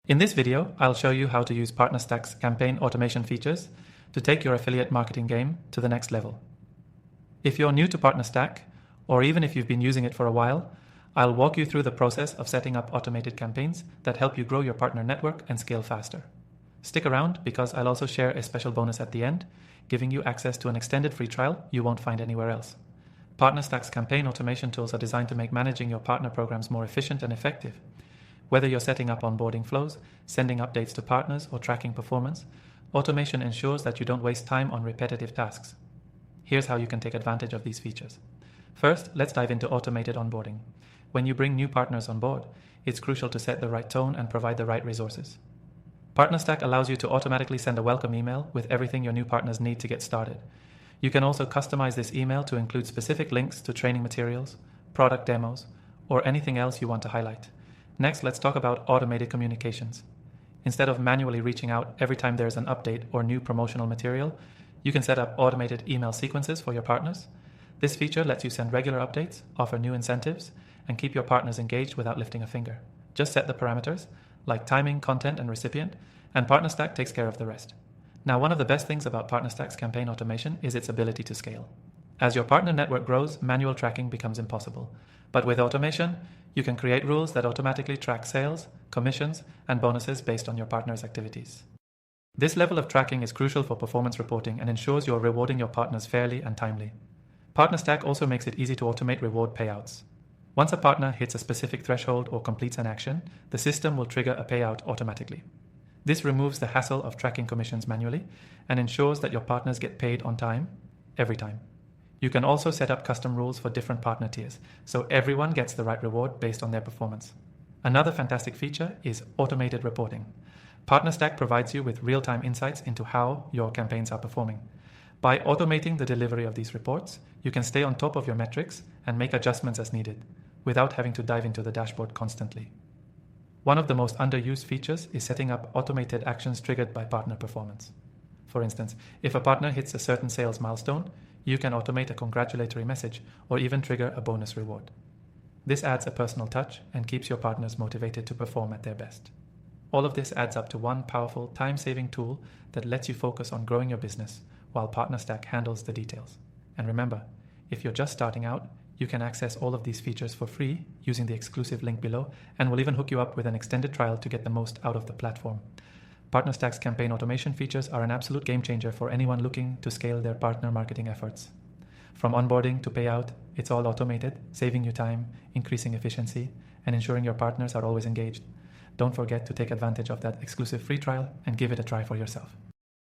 In this video, I'll show you how to use PartnerStack's campaign automation features to take your affiliate marketing game to the next level. If you're new to PartnerStack, or even if you've been using it for a while, I'll walk you through the process of setting up automated campaigns that help you grow your partner network and scale faster. Stick around because I'll also share a special bonus at the end, giving you access to an extended free trial you won't find anywhere else. PartnerStack's campaign automation tools are designed to make managing your partner programs more efficient and effective. Whether you're setting up onboarding flows, sending updates to partners, or tracking performance, automation ensures that you don't waste time on repetitive tasks. Here's how you can take advantage of these features. First, let's dive into automated onboarding. When you bring new partners on board, it's crucial to set the right tone and provide the right resources. PartnerStack allows you to automatically send a welcome email with everything your new partners need to get started. You can also customize this email to include specific links to training materials, product demos, or anything else you want to highlight. Next, let's talk about automated communications. Instead of manually reaching out every time there's an update or new promotional material, you can set up automated email sequences for your partners. This feature lets you send regular updates, offer new incentives, and keep your partners engaged without lifting a finger. Just set the parameters, like timing, content, and recipient, and PartnerStack takes care of the rest. Now, one of the best things about PartnerStack's campaign automation is its ability to scale. As your partner network grows, manual tracking becomes impossible. But with automation, you can create rules that automatically track sales, commissions, and bonuses based on your partner's activities. This level of tracking is crucial for performance reporting and ensures you're rewarding your partners fairly and timely. PartnerStack also makes it easy to automate reward payouts. Once a partner hits a specific threshold or completes an action, the system will trigger a payout automatically. This removes the hassle of tracking commissions manually and ensures that your partners get paid on time, every time. You can also set up custom rules for different partner tiers, so everyone gets the right reward based on their performance. Another fantastic feature is automated reporting. PartnerStack provides you with real-time insights into how your campaigns are performing. By automating the delivery of these reports, you can stay on top of your metrics and make adjustments as needed, without having to dive into the dashboard constantly. One of the most underused features is setting up automated actions triggered by partner performance. For instance, if a partner hits a certain sales milestone, you can automate a congratulatory message or even trigger a bonus reward. This adds a personal touch and keeps your partners motivated to perform at their best. All of this adds up to one powerful, time-saving tool that lets you focus on growing your business while PartnerStack handles the details. And remember, if you're just starting out, you can access all of these features for free using the exclusive link below, and we'll even hook you up with an extended trial to get the most out of the platform. PartnerStack's campaign automation features are an absolute game changer for anyone looking to scale their partner marketing efforts. From onboarding to payout, it's all automated, saving you time, increasing efficiency, and ensuring your partners are always engaged. Don't forget to take advantage of that exclusive free trial and give it a try for yourself.